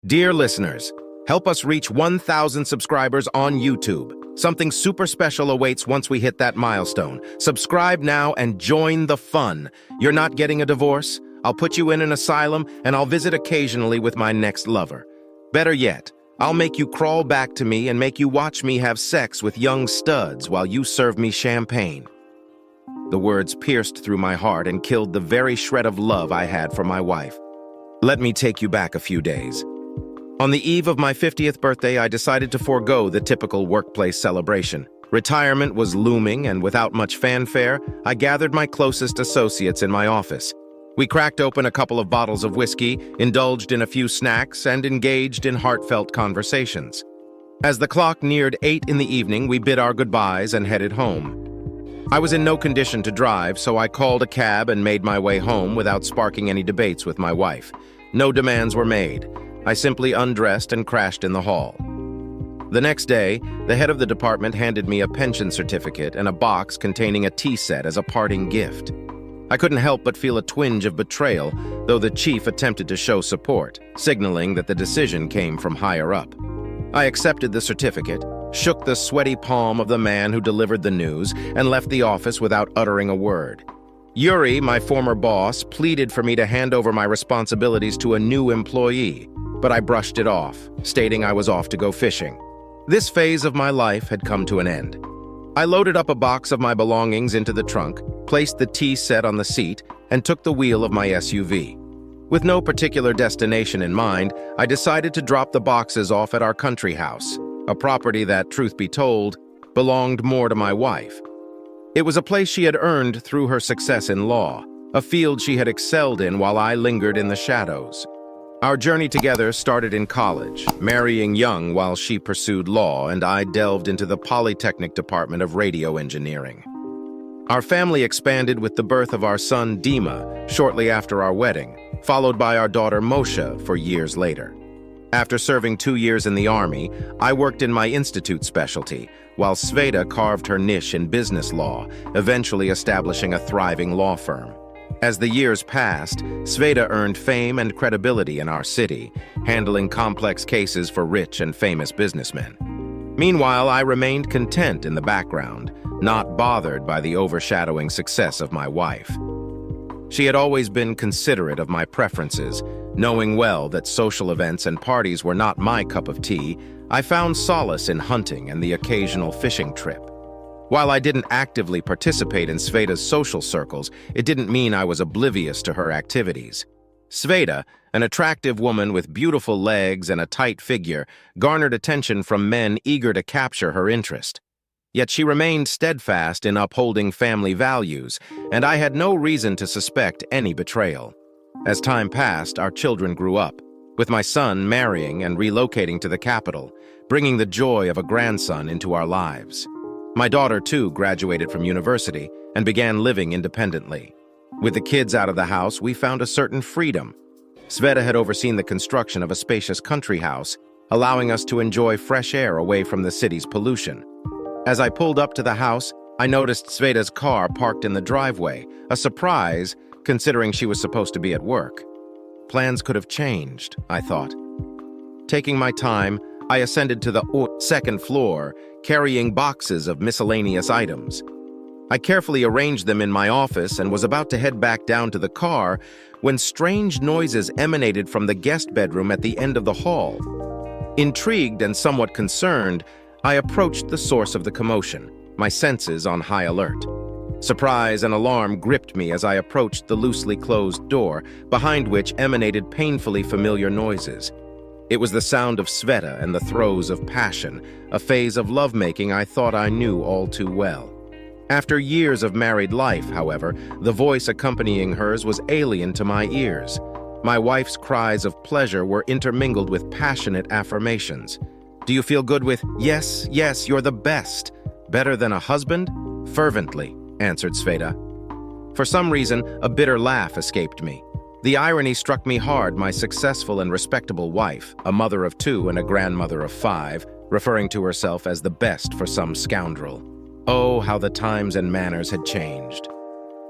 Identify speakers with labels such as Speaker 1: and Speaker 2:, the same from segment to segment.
Speaker 1: Dear listeners, help us reach 1,000 subscribers on YouTube. Something super special awaits once we hit that milestone. Subscribe now and join the fun. You're not getting a divorce? I'll put you in an asylum, and I'll visit occasionally with my next lover. Better yet, I'll make you crawl back to me and make you watch me have sex with young studs while you serve me champagne. The words pierced through my heart and killed the very shred of love I had for my wife. Let me take you back a few days. On the eve of my 50th birthday, I decided to forego the typical workplace celebration. Retirement was looming, and without much fanfare, I gathered my closest associates in my office. We cracked open a couple of bottles of whiskey, indulged in a few snacks, and engaged in heartfelt conversations. As the clock neared 8 in the evening, we bid our goodbyes and headed home. I was in no condition to drive, so I called a cab and made my way home without sparking any debates with my wife. No demands were made. I simply undressed and crashed in the hall. The next day, the head of the department handed me a pension certificate and a box containing a tea set as a parting gift. I couldn't help but feel a twinge of betrayal, though the chief attempted to show support, signaling that the decision came from higher up. I accepted the certificate, shook the sweaty palm of the man who delivered the news, and left the office without uttering a word. Yuri, my former boss, pleaded for me to hand over my responsibilities to a new employee, but I brushed it off, stating I was off to go fishing. This phase of my life had come to an end. I loaded up a box of my belongings into the trunk, placed the tea set on the seat, and took the wheel of my SUV. With no particular destination in mind, I decided to drop the boxes off at our country house, a property that, truth be told, belonged more to my wife. It was a place she had earned through her success in law, a field she had excelled in while I lingered in the shadows. Our journey together started in college, marrying young while she pursued law and I delved into the Polytechnic Department of Radio Engineering. Our family expanded with the birth of our son Dima shortly after our wedding, followed by our daughter Moshe for years later. After serving 2 years in the Army, I worked in my institute specialty, while Sveta carved her niche in business law, eventually establishing a thriving law firm. As the years passed, Sveta earned fame and credibility in our city, handling complex cases for rich and famous businessmen. Meanwhile, I remained content in the background, not bothered by the overshadowing success of my wife. She had always been considerate of my preferences. Knowing well that social events and parties were not my cup of tea, I found solace in hunting and the occasional fishing trip. While I didn't actively participate in Sveta's social circles, it didn't mean I was oblivious to her activities. Sveta, an attractive woman with beautiful legs and a tight figure, garnered attention from men eager to capture her interest. Yet she remained steadfast in upholding family values, and I had no reason to suspect any betrayal. As time passed, our children grew up, with my son marrying and relocating to the capital, bringing the joy of a grandson into our lives. My daughter, too, graduated from university and began living independently. With the kids out of the house, we found a certain freedom. Sveta had overseen the construction of a spacious country house, allowing us to enjoy fresh air away from the city's pollution. As I pulled up to the house, I noticed Sveta's car parked in the driveway, a surprise considering she was supposed to be at work. Plans could have changed, I thought. Taking my time, I ascended to the second floor, carrying boxes of miscellaneous items. I carefully arranged them in my office and was about to head back down to the car when strange noises emanated from the guest bedroom at the end of the hall. Intrigued and somewhat concerned, I approached the source of the commotion, my senses on high alert. Surprise and alarm gripped me as I approached the loosely closed door, behind which emanated painfully familiar noises. It was the sound of Sveta and the throes of passion, a phase of lovemaking I thought I knew all too well. After years of married life, however, the voice accompanying hers was alien to my ears. My wife's cries of pleasure were intermingled with passionate affirmations. "Do you feel good with, 'Yes, yes, you're the best'? Better than a husband?" "Fervently," answered Sveta. For some reason, a bitter laugh escaped me. The irony struck me hard. My successful and respectable wife, a mother of 2 and a grandmother of 5, referring to herself as the best for some scoundrel. Oh, how the times and manners had changed.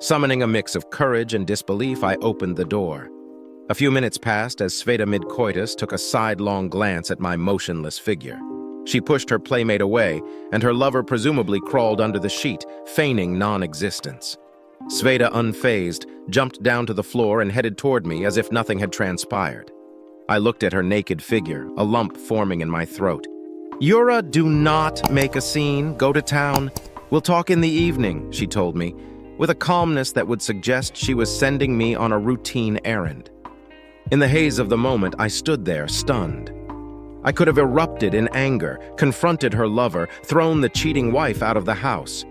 Speaker 1: Summoning a mix of courage and disbelief, I opened the door. A few minutes passed as Sveta mid-coitus took a sidelong glance at my motionless figure. She pushed her playmate away, and her lover presumably crawled under the sheet, feigning non-existence. Sveta, unfazed, jumped down to the floor and headed toward me as if nothing had transpired. I looked at her naked figure, a lump forming in my throat. "Yura, do not make a scene. Go to town. We'll talk in the evening," she told me, with a calmness that would suggest she was sending me on a routine errand. In the haze of the moment, I stood there, stunned. I could have erupted in anger, confronted her lover, thrown the cheating wife out of the house.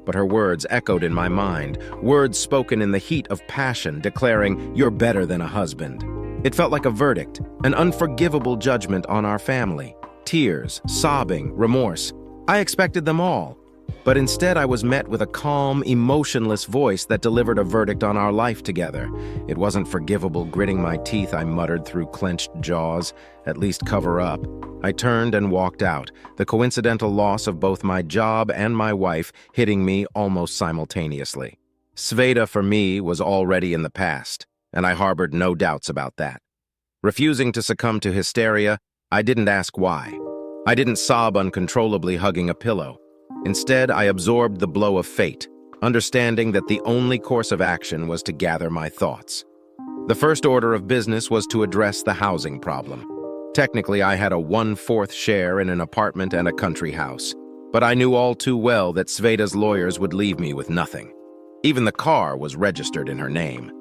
Speaker 1: But her words echoed in my mind, words spoken in the heat of passion, declaring, "You're better than a husband." It felt like a verdict, an unforgivable judgment on our family. Tears, sobbing, remorse. I expected them all. But instead I was met with a calm, emotionless voice that delivered a verdict on our life together. It wasn't forgivable. Gritting my teeth, I muttered through clenched jaws. "At least cover up." I turned and walked out, the coincidental loss of both my job and my wife hitting me almost simultaneously. Sveta, for me, was already in the past, and I harbored no doubts about that. Refusing to succumb to hysteria, I didn't ask why. I didn't sob uncontrollably hugging a pillow. Instead, I absorbed the blow of fate, understanding that the only course of action was to gather my thoughts. The first order of business was to address the housing problem. Technically, I had a 1/4 share in an apartment and a country house, but I knew all too well that Sveta's lawyers would leave me with nothing. Even the car was registered in her name.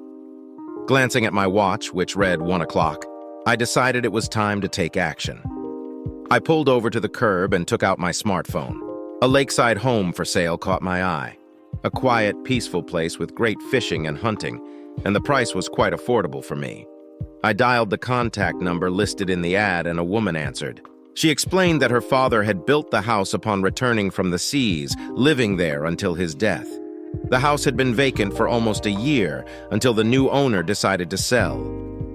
Speaker 1: Glancing at my watch, which read 1 o'clock, I decided it was time to take action. I pulled over to the curb and took out my smartphone. A lakeside home for sale caught my eye. A quiet, peaceful place with great fishing and hunting, and the price was quite affordable for me. I dialed the contact number listed in the ad and a woman answered. She explained that her father had built the house upon returning from the seas, living there until his death. The house had been vacant for almost a year until the new owner decided to sell.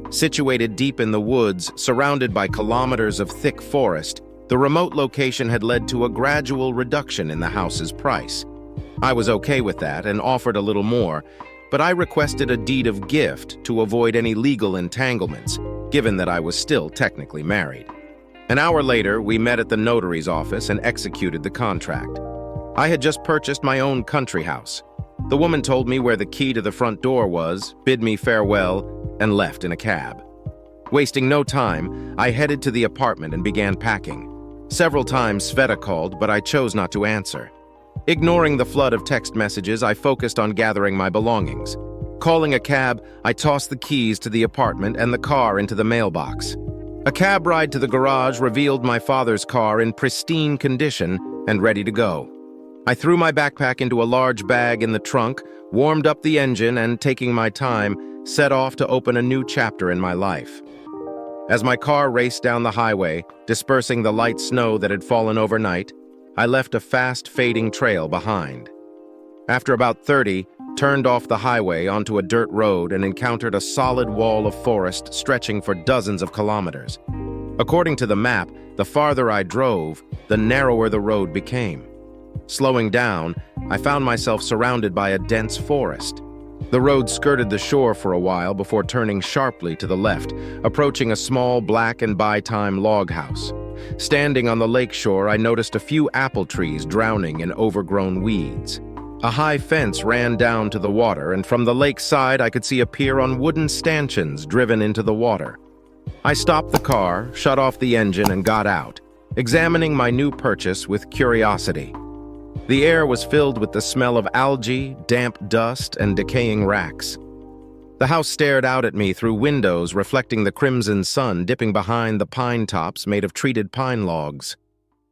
Speaker 1: Situated deep in the woods, surrounded by kilometers of thick forest, the remote location had led to a gradual reduction in the house's price. I was okay with that and offered a little more, but I requested a deed of gift to avoid any legal entanglements, given that I was still technically married. An hour later, we met at the notary's office and executed the contract. I had just purchased my own country house. The woman told me where the key to the front door was, bid me farewell, and left in a cab. Wasting no time, I headed to the apartment and began packing. Several times Sveta called, but I chose not to answer. Ignoring the flood of text messages, I focused on gathering my belongings. Calling a cab, I tossed the keys to the apartment and the car into the mailbox. A cab ride to the garage revealed my father's car in pristine condition and ready to go. I threw my backpack into a large bag in the trunk, warmed up the engine, and taking my time, set off to open a new chapter in my life. As my car raced down the highway, dispersing the light snow that had fallen overnight, I left a fast-fading trail behind. After about 30, turned off the highway onto a dirt road and encountered a solid wall of forest stretching for dozens of kilometers. According to the map, the farther I drove, the narrower the road became. Slowing down, I found myself surrounded by a dense forest. The road skirted the shore for a while before turning sharply to the left, approaching a small black and by-time log house. Standing on the lake shore, I noticed a few apple trees drowning in overgrown weeds. A high fence ran down to the water, and from the lake side I could see a pier on wooden stanchions driven into the water. I stopped the car, shut off the engine, and got out, examining my new purchase with curiosity. The air was filled with the smell of algae, damp dust, and decaying racks. The house stared out at me through windows reflecting the crimson sun dipping behind the pine tops made of treated pine logs.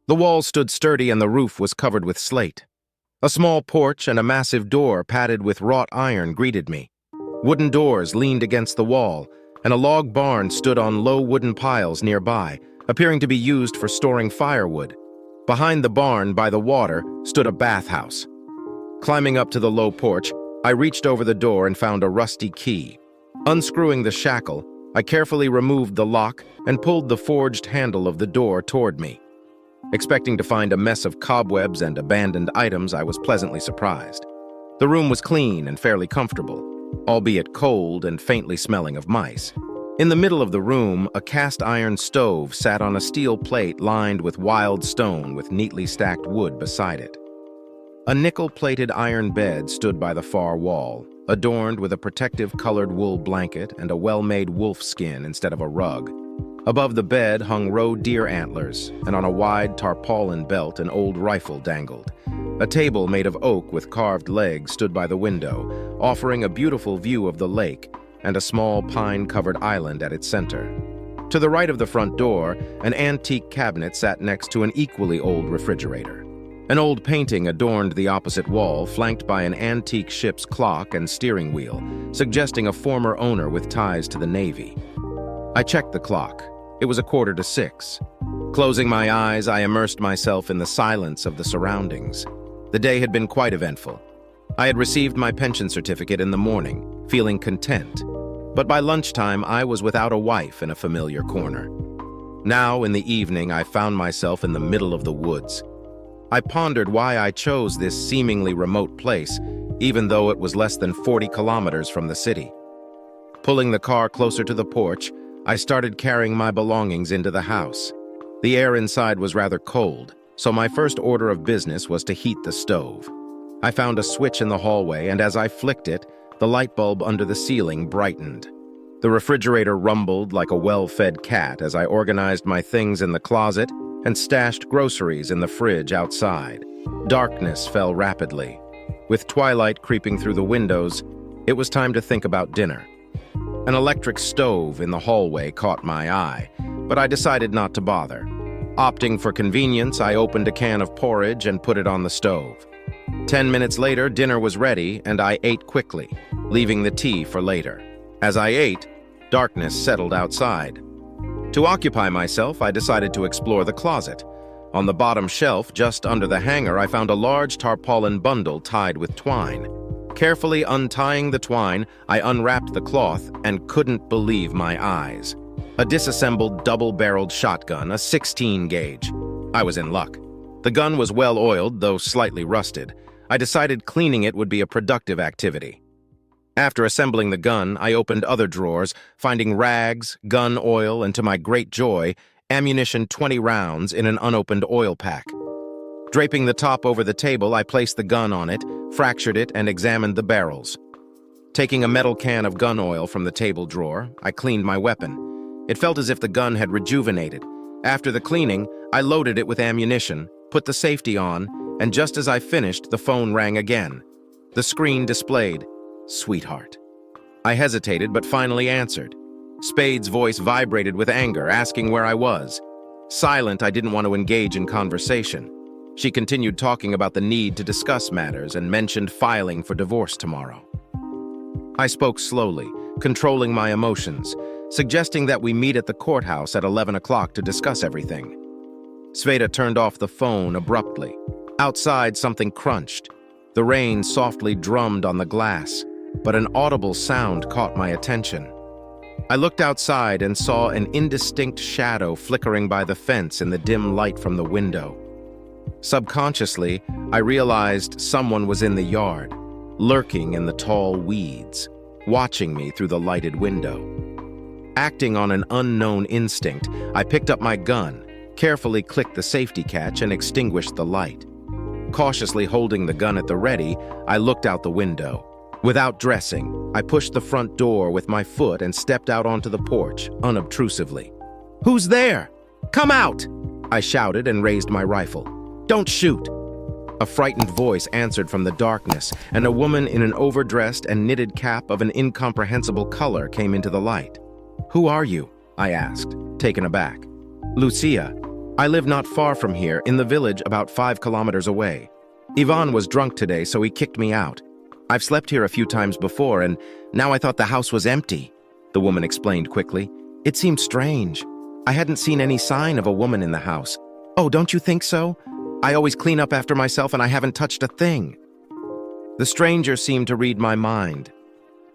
Speaker 1: The walls stood sturdy and the roof was covered with slate. A small porch and a massive door padded with wrought iron greeted me. Wooden doors leaned against the wall, and a log barn stood on low wooden piles nearby, appearing to be used for storing firewood. Behind the barn, by the water, stood a bathhouse. Climbing up to the low porch, I reached over the door and found a rusty key. Unscrewing the shackle, I carefully removed the lock and pulled the forged handle of the door toward me. Expecting to find a mess of cobwebs and abandoned items, I was pleasantly surprised. The room was clean and fairly comfortable, albeit cold and faintly smelling of mice. In the middle of the room, a cast-iron stove sat on a steel plate lined with wild stone with neatly stacked wood beside it. A nickel-plated iron bed stood by the far wall, adorned with a protective colored wool blanket and a well-made wolf skin instead of a rug. Above the bed hung roe deer antlers, and on a wide tarpaulin belt an old rifle dangled. A table made of oak with carved legs stood by the window, offering a beautiful view of the lake and a small pine-covered island at its center. To the right of the front door, an antique cabinet sat next to an equally old refrigerator. An old painting adorned the opposite wall, flanked by an antique ship's clock and steering wheel, suggesting a former owner with ties to the Navy. I checked the clock. It was 5:45. Closing my eyes, I immersed myself in the silence of the surroundings. The day had been quite eventful. I had received my pension certificate in the morning, feeling content. But by lunchtime, I was without a wife in a familiar corner. Now, in the evening, I found myself in the middle of the woods. I pondered why I chose this seemingly remote place, even though it was less than 40 kilometers from the city. Pulling the car closer to the porch, I started carrying my belongings into the house. The air inside was rather cold, so my first order of business was to heat the stove. I found a switch in the hallway, and as I flicked it, the light bulb under the ceiling brightened. The refrigerator rumbled like a well-fed cat as I organized my things in the closet and stashed groceries in the fridge outside. Darkness fell rapidly. With twilight creeping through the windows, it was time to think about dinner. An electric stove in the hallway caught my eye, but I decided not to bother. Opting for convenience, I opened a can of porridge and put it on the stove. 10 minutes later, dinner was ready, and I ate quickly, leaving the tea for later. As I ate, darkness settled outside. To occupy myself, I decided to explore the closet. On the bottom shelf, just under the hanger, I found a large tarpaulin bundle tied with twine. Carefully untying the twine, I unwrapped the cloth and couldn't believe my eyes. A disassembled double-barreled shotgun, a 16 gauge. I was in luck. The gun was well-oiled, though slightly rusted. I decided cleaning it would be a productive activity. After assembling the gun, I opened other drawers, finding rags, gun oil, and to my great joy, ammunition 20 rounds in an unopened oil pack. Draping the top over the table, I placed the gun on it, fractured it, and examined the barrels. Taking a metal can of gun oil from the table drawer, I cleaned my weapon. It felt as if the gun had rejuvenated. After the cleaning, I loaded it with ammunition, put the safety on, and just as I finished, the phone rang again. The screen displayed, "Sweetheart." I hesitated, but finally answered. Spade's voice vibrated with anger, asking where I was. Silent, I didn't want to engage in conversation. She continued talking about the need to discuss matters and mentioned filing for divorce tomorrow. I spoke slowly, controlling my emotions, suggesting that we meet at the courthouse at 11 o'clock to discuss everything. Sveta turned off the phone abruptly. Outside, something crunched. The rain softly drummed on the glass, but an audible sound caught my attention. I looked outside and saw an indistinct shadow flickering by the fence in the dim light from the window. Subconsciously, I realized someone was in the yard, lurking in the tall weeds, watching me through the lighted window. Acting on an unknown instinct, I picked up my gun, carefully clicked the safety catch, and extinguished the light. Cautiously holding the gun at the ready, I looked out the window. Without dressing, I pushed the front door with my foot and stepped out onto the porch, unobtrusively. "Who's there? Come out!" I shouted and raised my rifle. "Don't shoot!" A frightened voice answered from the darkness, and a woman in an overdressed and knitted cap of an incomprehensible color came into the light. "Who are you?" I asked, taken aback. "Lucia. I live not far from here, in the village about 5 kilometers away. Ivan was drunk today, so he kicked me out. I've slept here a few times before, and now I thought the house was empty," the woman explained quickly. "It seemed strange. I hadn't seen any sign of a woman in the house. Oh, don't you think so? I always clean up after myself and I haven't touched a thing." The stranger seemed to read my mind.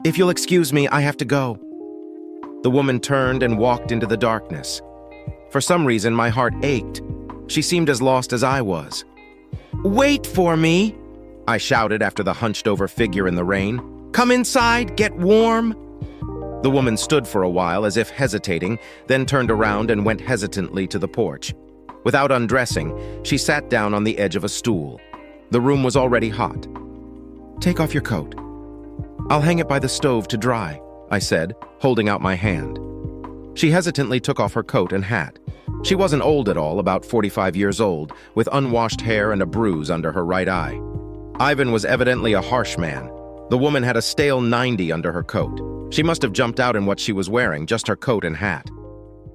Speaker 1: "If you'll excuse me, I have to go." The woman turned and walked into the darkness. For some reason, my heart ached. She seemed as lost as I was. "Wait for me!" I shouted after the hunched-over figure in the rain. "Come inside, get warm." The woman stood for a while as if hesitating, then turned around and went hesitantly to the porch. Without undressing, she sat down on the edge of a stool. The room was already hot. "Take off your coat. I'll hang it by the stove to dry," I said, holding out my hand. She hesitantly took off her coat and hat. She wasn't old at all, about 45 years old, with unwashed hair and a bruise under her right eye. Ivan was evidently a harsh man. The woman had a stale 90 under her coat. She must have jumped out in what she was wearing, just her coat and hat.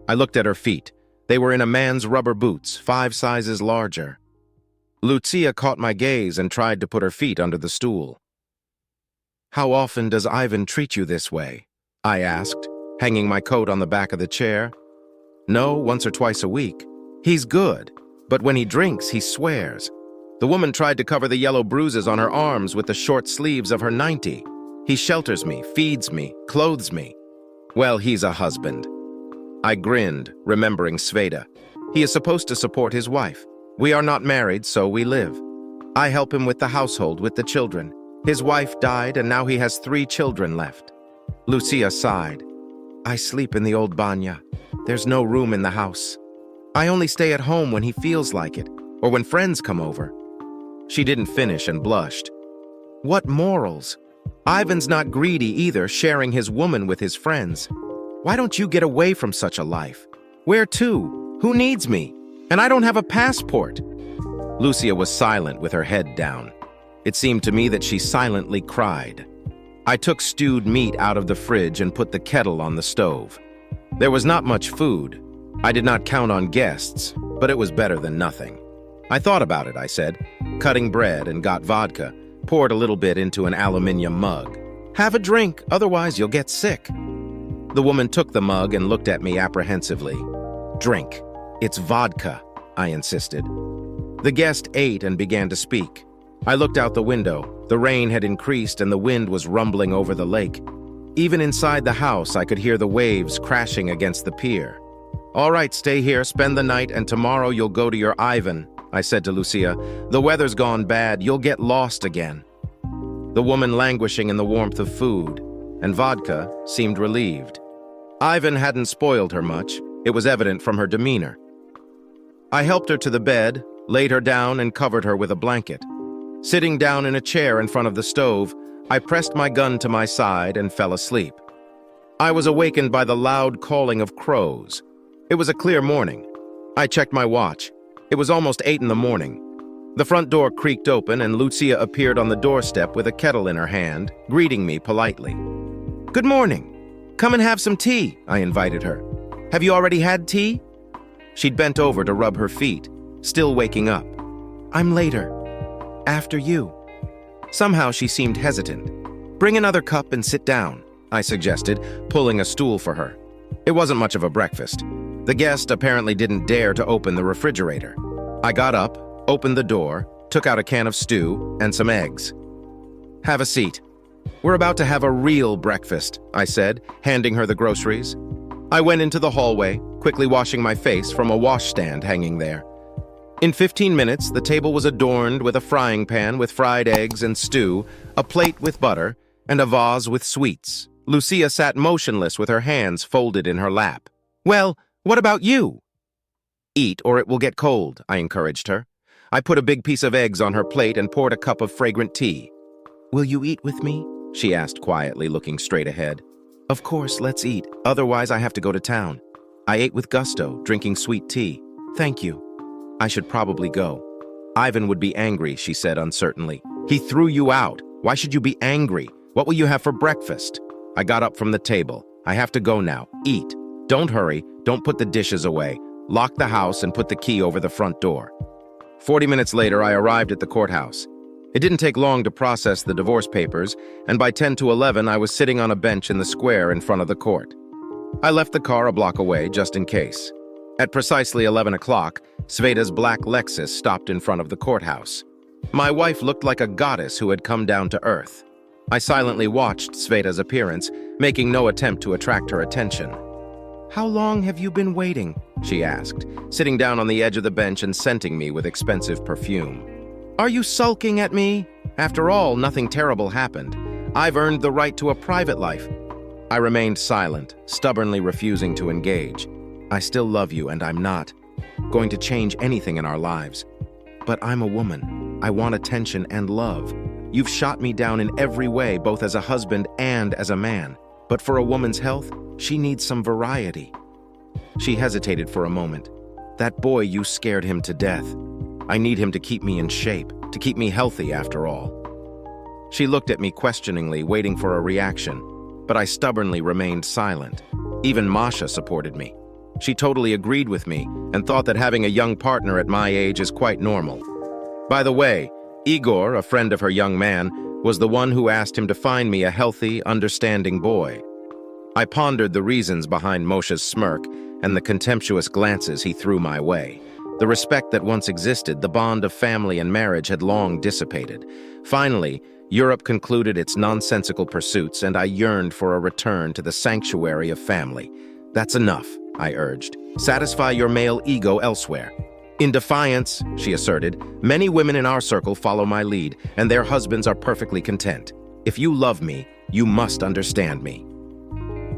Speaker 1: I looked at her feet. They were in a man's rubber boots, 5 sizes larger. Lucia caught my gaze and tried to put her feet under the stool. "How often does Ivan treat you this way?" I asked, hanging my coat on the back of the chair. "No, once or twice a week. He's good, but when he drinks, he swears." The woman tried to cover the yellow bruises on her arms with the short sleeves of her 90. "He shelters me, feeds me, clothes me. Well, he's a husband." I grinned, remembering Sveta. He is supposed to support his wife. We are not married, so we live. I help him with the household, with the children. His wife died, and now he has 3 children left. Lucia sighed. "I sleep in the old banya. There's no room in the house. I only stay at home when he feels like it, or when friends come over." She didn't finish and blushed. "What morals? Ivan's not greedy either, sharing his woman with his friends. Why don't you get away from such a life? Where to? Who needs me? And I don't have a passport." Lucia was silent with her head down. It seemed to me that she silently cried. I took stewed meat out of the fridge and put the kettle on the stove. There was not much food. I did not count on guests, but it was better than nothing. "I thought about it," I said, cutting bread and got vodka, poured a little bit into an aluminium mug. "Have a drink, otherwise you'll get sick." The woman took the mug and looked at me apprehensively. "Drink. It's vodka," I insisted. The guest ate and began to speak. I looked out the window. The rain had increased and the wind was rumbling over the lake. Even inside the house, I could hear the waves crashing against the pier. "All right, stay here, spend the night, and tomorrow you'll go to your Ivan," I said to Lucia. "The weather's gone bad. You'll get lost again." The woman, languishing in the warmth of food and vodka, seemed relieved. Ivan hadn't spoiled her much. It was evident from her demeanor. I helped her to the bed, laid her down, and covered her with a blanket. Sitting down in a chair in front of the stove, I pressed my gun to my side and fell asleep. I was awakened by the loud calling of crows. It was a clear morning. I checked my watch. It was almost 8 in the morning. The front door creaked open and Lucia appeared on the doorstep with a kettle in her hand, greeting me politely. "Good morning. Come and have some tea," I invited her. "Have you already had tea?" She'd bent over to rub her feet, still waking up. "I'm later. After you." Somehow she seemed hesitant. "Bring another cup and sit down," I suggested, pulling a stool for her. It wasn't much of a breakfast. The guest apparently didn't dare to open the refrigerator. I got up, opened the door, took out a can of stew and some eggs. "Have a seat. We're about to have a real breakfast," I said, handing her the groceries. I went into the hallway, quickly washing my face from a washstand hanging there. In 15 minutes, the table was adorned with a frying pan with fried eggs and stew, a plate with butter, and a vase with sweets. Lucia sat motionless with her hands folded in her lap. "Well, what about you?" "Eat or it will get cold," I encouraged her. I put a big piece of eggs on her plate and poured a cup of fragrant tea. "Will you eat with me?" she asked quietly, looking straight ahead. "Of course, let's eat. Otherwise, I have to go to town." I ate with gusto, drinking sweet tea. "Thank you. I should probably go." "Ivan would be angry," she said uncertainly. "He threw you out. Why should you be angry? What will you have for breakfast?" I got up from the table. "I have to go now. Eat. Don't hurry. Don't put the dishes away. Lock the house and put the key over the front door." 40 minutes later, I arrived at the courthouse. It didn't take long to process the divorce papers, and by 10 to 11, I was sitting on a bench in the square in front of the court. I left the car a block away, just in case. At precisely 11 o'clock, Sveta's black Lexus stopped in front of the courthouse. My wife looked like a goddess who had come down to earth. I silently watched Sveta's appearance, making no attempt to attract her attention. "How long have you been waiting?" she asked, sitting down on the edge of the bench and scenting me with expensive perfume. "Are you sulking at me? After all, nothing terrible happened. I've earned the right to a private life." I remained silent, stubbornly refusing to engage. I still love you, and I'm not going to change anything in our lives. But I'm a woman. I want attention and love. You've shot me down in every way, both as a husband and as a man. But for a woman's health, she needs some variety. She hesitated for a moment. That boy, you scared him to death. I need him to keep me in shape, to keep me healthy after all. She looked at me questioningly, waiting for a reaction, but I stubbornly remained silent. Even Masha supported me. She totally agreed with me and thought that having a young partner at my age is quite normal. By the way, Igor, a friend of her young man, was the one who asked him to find me a healthy, understanding boy. I pondered the reasons behind Moshe's smirk and the contemptuous glances he threw my way. The respect that once existed, the bond of family and marriage had long dissipated. Finally, Europe concluded its nonsensical pursuits, and I yearned for a return to the sanctuary of family. That's enough, I urged. Satisfy your male ego elsewhere. In defiance, she asserted, many women in our circle follow my lead, and their husbands are perfectly content. If you love me, you must understand me.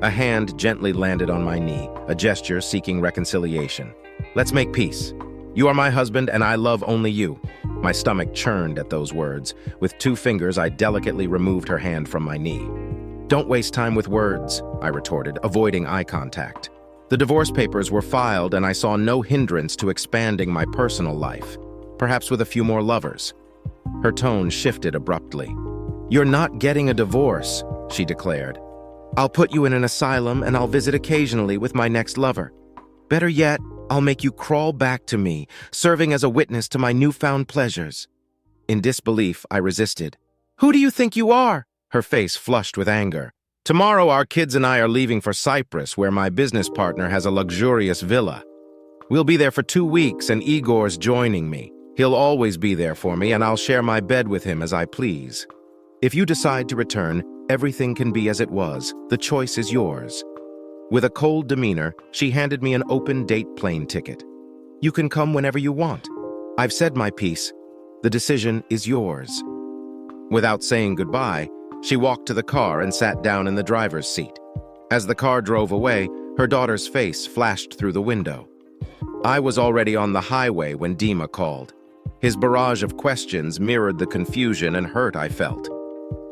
Speaker 1: A hand gently landed on my knee, a gesture seeking reconciliation. Let's make peace. You are my husband, and I love only you. My stomach churned at those words. With 2 fingers, I delicately removed her hand from my knee. Don't waste time with words, I retorted, avoiding eye contact. The divorce papers were filed, and I saw no hindrance to expanding my personal life, perhaps with a few more lovers. Her tone shifted abruptly. You're not getting a divorce, she declared. I'll put you in an asylum, and I'll visit occasionally with my next lover. Better yet, I'll make you crawl back to me, serving as a witness to my newfound pleasures. In disbelief, I resisted. Who do you think you are? Her face flushed with anger. Tomorrow, our kids and I are leaving for Cyprus, where my business partner has a luxurious villa. We'll be there for 2 weeks, and Igor's joining me. He'll always be there for me, and I'll share my bed with him as I please. If you decide to return, everything can be as it was. The choice is yours. With a cold demeanor, she handed me an open-date plane ticket. You can come whenever you want. I've said my piece. The decision is yours. Without saying goodbye, she walked to the car and sat down in the driver's seat. As the car drove away, her daughter's face flashed through the window. I was already on the highway when Dima called. His barrage of questions mirrored the confusion and hurt I felt.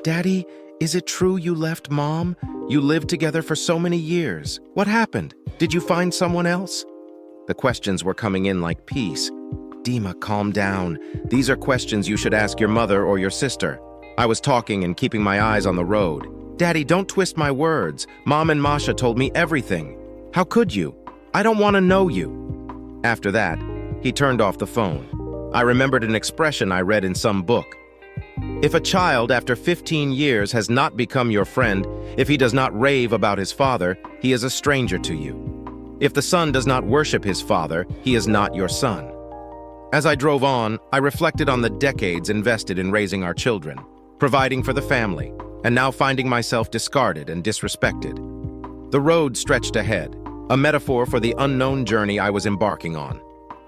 Speaker 1: Daddy, is it true you left Mom? You lived together for so many years. What happened? Did you find someone else? The questions were coming in like peace. Dima, calm down. These are questions you should ask your mother or your sister. I was talking and keeping my eyes on the road. Daddy, don't twist my words. Mom and Masha told me everything. How could you? I don't want to know you. After that, he turned off the phone. I remembered an expression I read in some book. If a child after 15 years has not become your friend, if he does not rave about his father, he is a stranger to you. If the son does not worship his father, he is not your son. As I drove on, I reflected on the decades invested in raising our children, providing for the family, and now finding myself discarded and disrespected. The road stretched ahead, a metaphor for the unknown journey I was embarking on.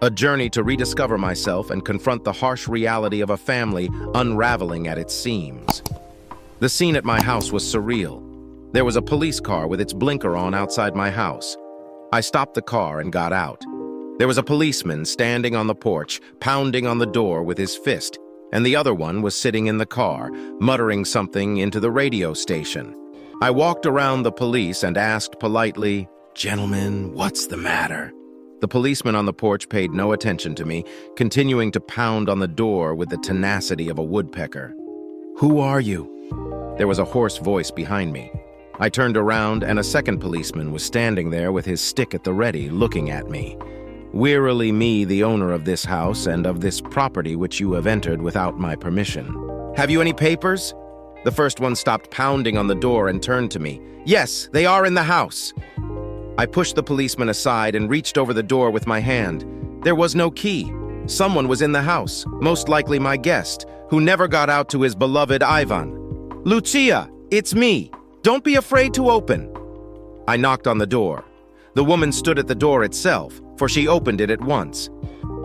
Speaker 1: A journey to rediscover myself and confront the harsh reality of a family unraveling at its seams. The scene at my house was surreal. There was a police car with its blinker on outside my house. I stopped the car and got out. There was a policeman standing on the porch, pounding on the door with his fist, and the other one was sitting in the car, muttering something into the radio station. I walked around the police and asked politely, "Gentlemen, what's the matter?" The policeman on the porch paid no attention to me, continuing to pound on the door with the tenacity of a woodpecker. "Who are you?" There was a hoarse voice behind me. I turned around, and a second policeman was standing there with his stick at the ready, looking at me. "Wearily me, the owner of this house and of this property which you have entered without my permission. Have you any papers?" The first one stopped pounding on the door and turned to me. "Yes, they are in the house." I pushed the policeman aside and reached over the door with my hand. There was no key. Someone was in the house, most likely my guest, who never got out to his beloved Ivan. "Lucia, it's me. Don't be afraid to open." I knocked on the door. The woman stood at the door itself, for she opened it at once.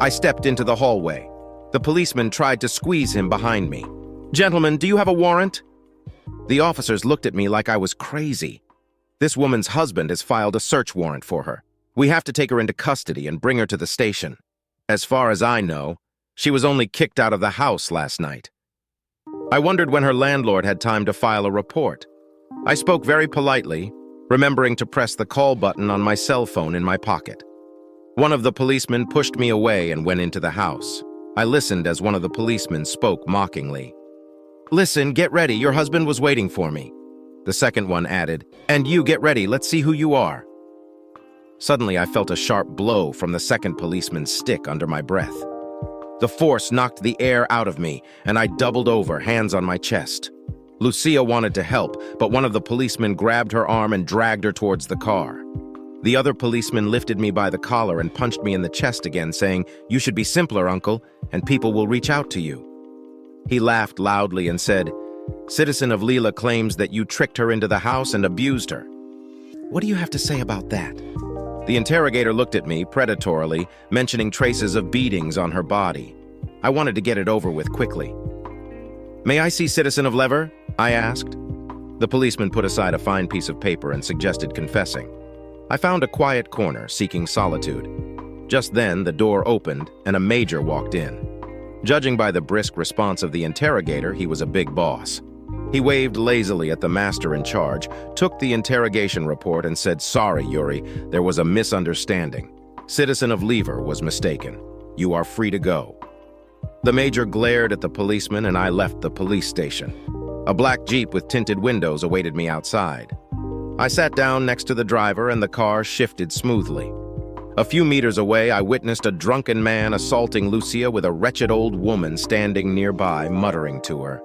Speaker 1: I stepped into the hallway. The policeman tried to squeeze him behind me. "Gentlemen, do you have a warrant?" The officers looked at me like I was crazy. This woman's husband has filed a search warrant for her. We have to take her into custody and bring her to the station. As far as I know, she was only kicked out of the house last night. I wondered when her landlord had time to file a report. I spoke very politely, remembering to press the call button on my cell phone in my pocket. One of the policemen pushed me away and went into the house. I listened as one of the policemen spoke mockingly. "Listen, get ready, your husband was waiting for me." The second one added, "And you, get ready, let's see who you are." Suddenly, I felt a sharp blow from the second policeman's stick under my breath. The force knocked the air out of me, and I doubled over, hands on my chest. Lucia wanted to help, but one of the policemen grabbed her arm and dragged her towards the car. The other policeman lifted me by the collar and punched me in the chest again, saying, "You should be simpler, uncle, and people will reach out to you." He laughed loudly and said, "Citizen of Lila claims that you tricked her into the house and abused her. What do you have to say about that?" The interrogator looked at me predatorily, mentioning traces of beatings on her body. I wanted to get it over with quickly. "May I see Citizen of Lever?" I asked. The policeman put aside a fine piece of paper and suggested confessing. I found a quiet corner, seeking solitude. Just then, the door opened and a major walked in. Judging by the brisk response of the interrogator, he was a big boss. He waved lazily at the master in charge, took the interrogation report and said, "Sorry, Yuri, there was a misunderstanding. Citizen of Lever was mistaken. You are free to go." The major glared at the policeman and I left the police station. A black Jeep with tinted windows awaited me outside. I sat down next to the driver and the car shifted smoothly. A few meters away, I witnessed a drunken man assaulting Lucia with a wretched old woman standing nearby, muttering to her.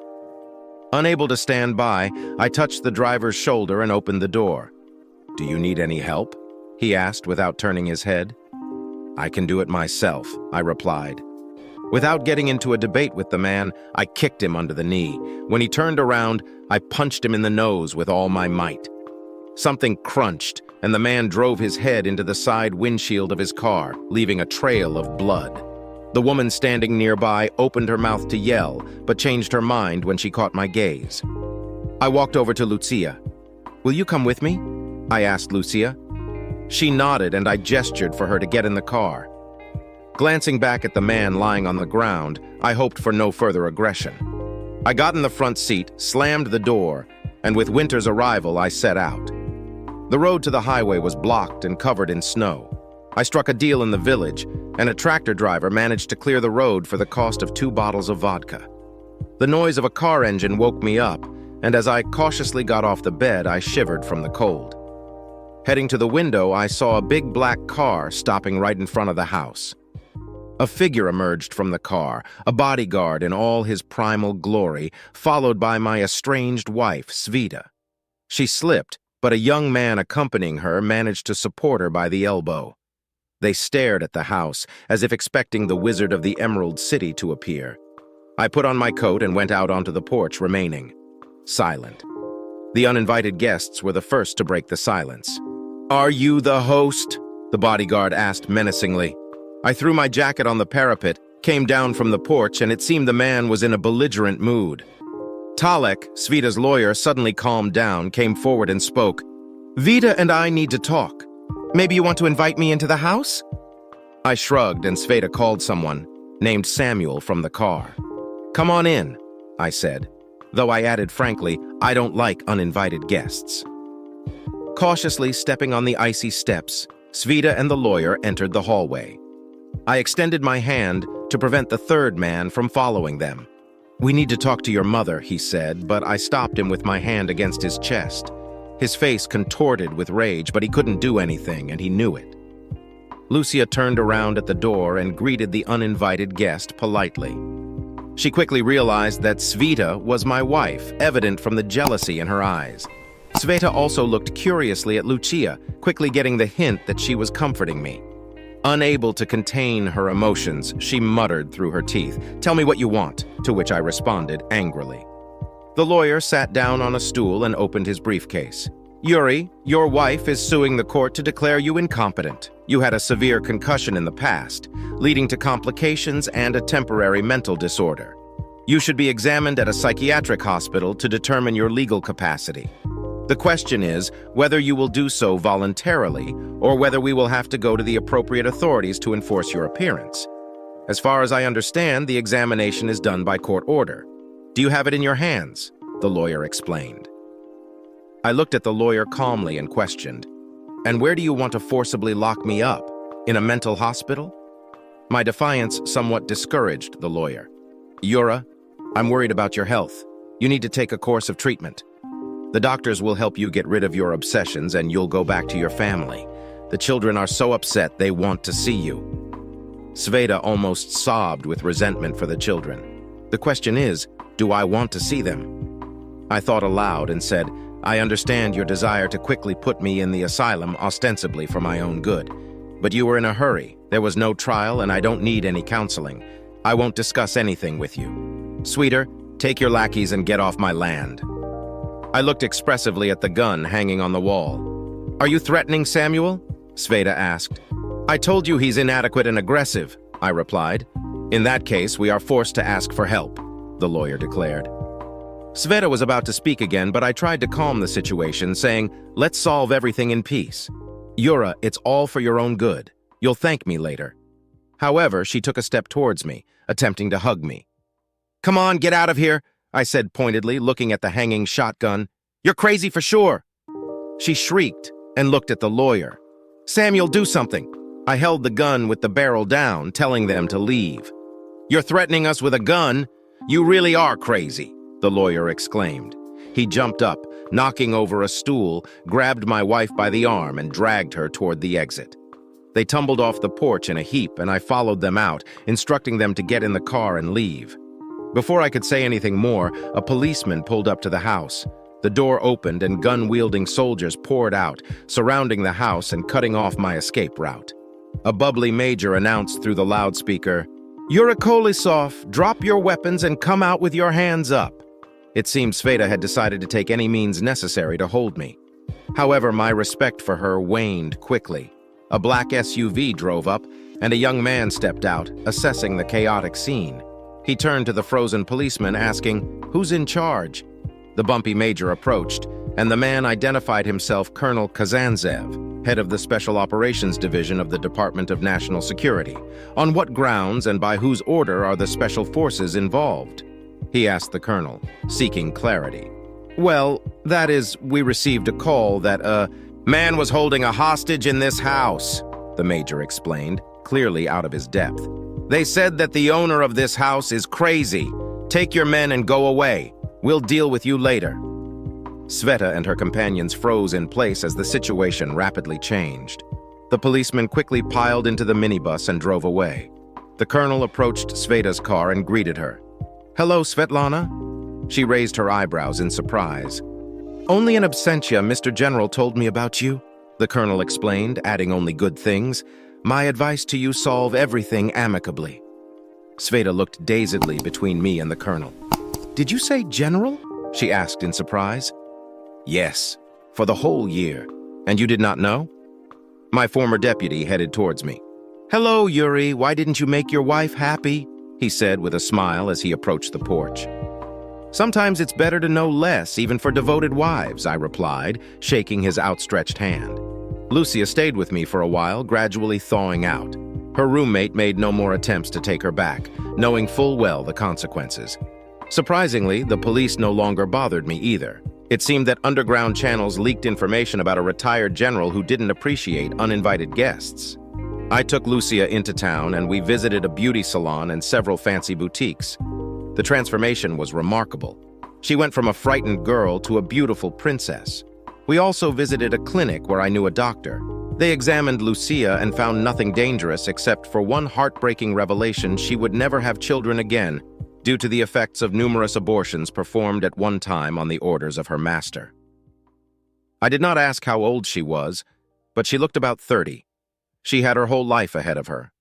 Speaker 1: Unable to stand by, I touched the driver's shoulder and opened the door. "Do you need any help?" he asked without turning his head. "I can do it myself," I replied. Without getting into a debate with the man, I kicked him under the knee. When he turned around, I punched him in the nose with all my might. Something crunched, and the man drove his head into the side windshield of his car, leaving a trail of blood. The woman standing nearby opened her mouth to yell, but changed her mind when she caught my gaze. I walked over to Lucia. "Will you come with me?" I asked Lucia. She nodded and I gestured for her to get in the car. Glancing back at the man lying on the ground, I hoped for no further aggression. I got in the front seat, slammed the door, and with winter's arrival, I set out. The road to the highway was blocked and covered in snow. I struck a deal in the village, and a tractor driver managed to clear the road for the cost of 2 bottles of vodka. The noise of a car engine woke me up, and as I cautiously got off the bed, I shivered from the cold. Heading to the window, I saw a big black car stopping right in front of the house. A figure emerged from the car, a bodyguard in all his primal glory, followed by my estranged wife, Sveta. She slipped, but a young man accompanying her managed to support her by the elbow. They stared at the house, as if expecting the Wizard of the Emerald City to appear. I put on my coat and went out onto the porch, remaining silent. The uninvited guests were the first to break the silence. "Are you the host?" the bodyguard asked menacingly. I threw my jacket on the parapet, came down from the porch, and it seemed the man was in a belligerent mood. Talek, Sveta's lawyer, suddenly calmed down, came forward and spoke. "Vita and I need to talk. Maybe you want to invite me into the house?" I shrugged and Sveta called someone, named Samuel, from the car. "Come on in," I said, though I added frankly, I don't like uninvited guests. Cautiously stepping on the icy steps, Sveta and the lawyer entered the hallway. I extended my hand to prevent the third man from following them. "We need to talk to your mother," he said, but I stopped him with my hand against his chest. His face contorted with rage, but he couldn't do anything, and he knew it. Lucia turned around at the door and greeted the uninvited guest politely. She quickly realized that Sveta was my wife, evident from the jealousy in her eyes. Sveta also looked curiously at Lucia, quickly getting the hint that she was comforting me. Unable to contain her emotions, she muttered through her teeth, "Tell me what you want," to which I responded angrily. The lawyer sat down on a stool and opened his briefcase. "Yuri, your wife is suing the court to declare you incompetent. You had a severe concussion in the past, leading to complications and a temporary mental disorder. You should be examined at a psychiatric hospital to determine your legal capacity." The question is whether you will do so voluntarily or whether we will have to go to the appropriate authorities to enforce your appearance. As far as I understand, the examination is done by court order. Do you have it in your hands? The lawyer explained. I looked at the lawyer calmly and questioned, "And where do you want to forcibly lock me up? In a mental hospital?" My defiance somewhat discouraged the lawyer. "Yura, I'm worried about your health. You need to take a course of treatment. The doctors will help you get rid of your obsessions and you'll go back to your family. The children are so upset they want to see you." Sveta almost sobbed with resentment for the children. The question is, do I want to see them? I thought aloud and said, "I understand your desire to quickly put me in the asylum ostensibly for my own good. But you were in a hurry. There was no trial and I don't need any counseling. I won't discuss anything with you. Sweeter, take your lackeys and get off my land." I looked expressively at the gun hanging on the wall. "Are you threatening Samuel?" Sveta asked. "I told you he's inadequate and aggressive," I replied. "In that case, we are forced to ask for help," the lawyer declared. Sveta was about to speak again, but I tried to calm the situation, saying, "Let's solve everything in peace. Yura, it's all for your own good. You'll thank me later." However, she took a step towards me, attempting to hug me. "Come on, get out of here," I said pointedly, looking at the hanging shotgun. "You're crazy for sure." She shrieked and looked at the lawyer. "Samuel, do something." I held the gun with the barrel down, telling them to leave. "You're threatening us with a gun? You really are crazy," the lawyer exclaimed. He jumped up, knocking over a stool, grabbed my wife by the arm and dragged her toward the exit. They tumbled off the porch in a heap and I followed them out, instructing them to get in the car and leave. Before I could say anything more, a policeman pulled up to the house. The door opened and gun-wielding soldiers poured out, surrounding the house and cutting off my escape route. A bubbly major announced through the loudspeaker, "Yura Kolisov, drop your weapons and come out with your hands up." It seemed Sveta had decided to take any means necessary to hold me. However, my respect for her waned quickly. A black SUV drove up, and a young man stepped out, assessing the chaotic scene. He turned to the frozen policeman, asking, "Who's in charge?" The bumpy major approached, and the man identified himself Colonel Kazantsev, head of the Special Operations Division of the Department of National Security. "On what grounds and by whose order are the special forces involved?" he asked the colonel, seeking clarity. "Well, that is, we received a call that a man was holding a hostage in this house," the major explained, clearly out of his depth. "They said that the owner of this house is crazy. Take your men and go away. We'll deal with you later." Sveta and her companions froze in place as the situation rapidly changed. The policeman quickly piled into the minibus and drove away. The colonel approached Sveta's car and greeted her. "Hello, Svetlana?" She raised her eyebrows in surprise. "Only in absentia, Mr. General told me about you," the colonel explained, adding only good things. "My advice to you, solve everything amicably." Sveta looked dazedly between me and the colonel. "Did you say general?" she asked in surprise. "Yes, for the whole year. And you did not know?" My former deputy headed towards me. "Hello, Yuri, why didn't you make your wife happy?" he said with a smile as he approached the porch. "Sometimes it's better to know less, even for devoted wives," I replied, shaking his outstretched hand. Lucia stayed with me for a while, gradually thawing out. Her roommate made no more attempts to take her back, knowing full well the consequences. Surprisingly, the police no longer bothered me either. It seemed that underground channels leaked information about a retired general who didn't appreciate uninvited guests. I took Lucia into town and we visited a beauty salon and several fancy boutiques. The transformation was remarkable. She went from a frightened girl to a beautiful princess. We also visited a clinic where I knew a doctor. They examined Lucia and found nothing dangerous except for one heartbreaking revelation: she would never have children again, due to the effects of numerous abortions performed at one time on the orders of her master. I did not ask how old she was, but she looked about 30. She had her whole life ahead of her.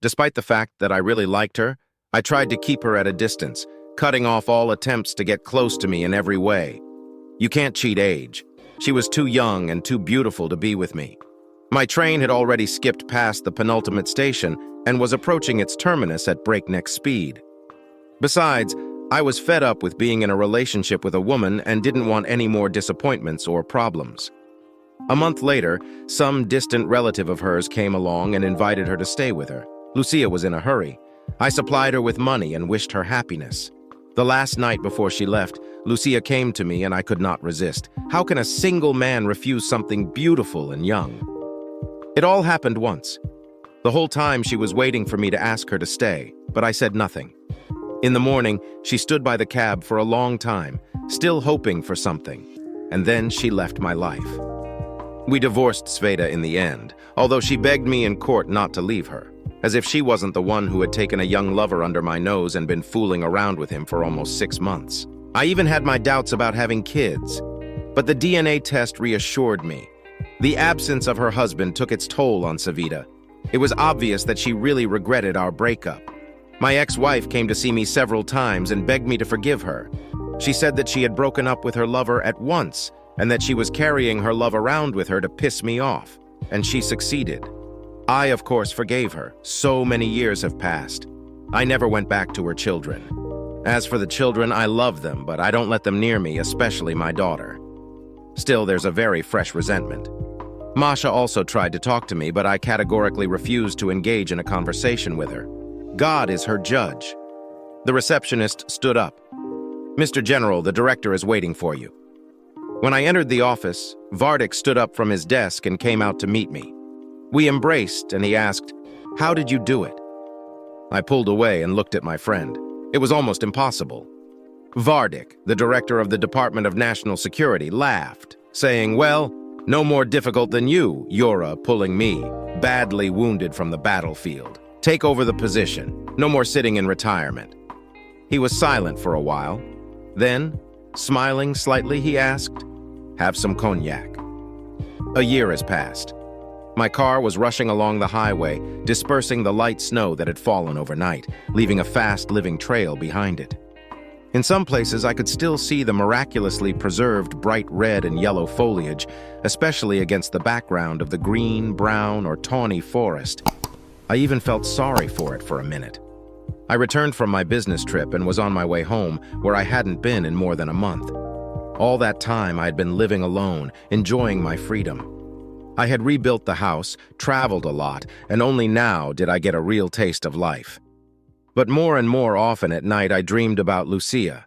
Speaker 1: Despite the fact that I really liked her, I tried to keep her at a distance, cutting off all attempts to get close to me in every way. You can't cheat age. She was too young and too beautiful to be with me. My train had already skipped past the penultimate station and was approaching its terminus at breakneck speed. Besides, I was fed up with being in a relationship with a woman and didn't want any more disappointments or problems. A month later, some distant relative of hers came along and invited her to stay with her. Lucia was in a hurry. I supplied her with money and wished her happiness. The last night before she left, Lucia came to me and I could not resist. How can a single man refuse something beautiful and young? It all happened once. The whole time she was waiting for me to ask her to stay, but I said nothing. In the morning, she stood by the cab for a long time, still hoping for something, and then she left my life. We divorced Sveta in the end, although she begged me in court not to leave her, as if she wasn't the one who had taken a young lover under my nose and been fooling around with him for almost 6 months. I even had my doubts about having kids, but the DNA test reassured me. The absence of her husband took its toll on Sveta. It was obvious that she really regretted our breakup. My ex-wife came to see me several times and begged me to forgive her. She said that she had broken up with her lover at once and that she was carrying her love around with her to piss me off, and she succeeded. I, of course, forgave her. So many years have passed. I never went back to her children. As for the children, I love them, but I don't let them near me, especially my daughter. Still, there's a very fresh resentment. Masha also tried to talk to me, but I categorically refused to engage in a conversation with her. God is her judge. The receptionist stood up. "Mr. General, the director is waiting for you." When I entered the office, Vardik stood up from his desk and came out to meet me. We embraced, and he asked, "How did you do it?" I pulled away and looked at my friend. It was almost impossible. Vardik, the director of the Department of National Security, laughed, saying, "Well, no more difficult than you, Yura, pulling me, badly wounded from the battlefield. Take over the position. No more sitting in retirement." He was silent for a while. Then, smiling slightly, he asked, "Have some cognac." A year has passed. My car was rushing along the highway, dispersing the light snow that had fallen overnight, leaving a fast-living trail behind it. In some places, I could still see the miraculously preserved bright red and yellow foliage, especially against the background of the green, brown, or tawny forest. I even felt sorry for it for a minute. I returned from my business trip and was on my way home, where I hadn't been in more than a month. All that time, I had been living alone, enjoying my freedom. I had rebuilt the house, traveled a lot, and only now did I get a real taste of life. But more and more often at night, I dreamed about Lucia.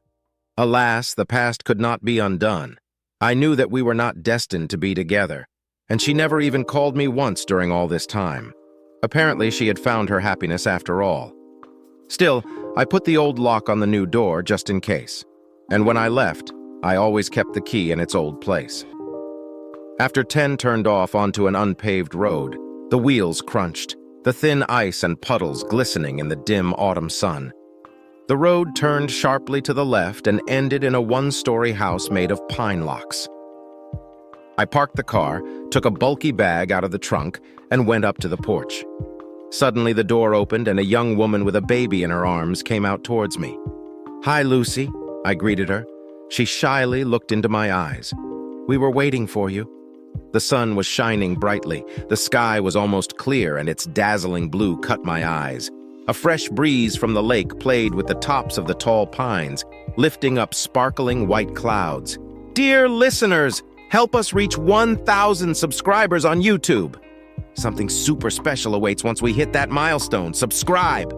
Speaker 1: Alas, the past could not be undone. I knew that we were not destined to be together, and she never even called me once during all this time. Apparently, she had found her happiness after all. Still, I put the old lock on the new door just in case. And when I left, I always kept the key in its old place. After 10 turned off onto an unpaved road, the wheels crunched, the thin ice and puddles glistening in the dim autumn sun. The road turned sharply to the left and ended in a one-story house made of pine locks. I parked the car, took a bulky bag out of the trunk, and went up to the porch. Suddenly, the door opened and a young woman with a baby in her arms came out towards me. "Hi, Lucy," I greeted her. She shyly looked into my eyes. "We were waiting for you." The sun was shining brightly. The sky was almost clear, and its dazzling blue cut my eyes. A fresh breeze from the lake played with the tops of the tall pines, lifting up sparkling white clouds. Dear listeners, help us reach 1,000 subscribers on YouTube. Something super special awaits once we hit that milestone. Subscribe!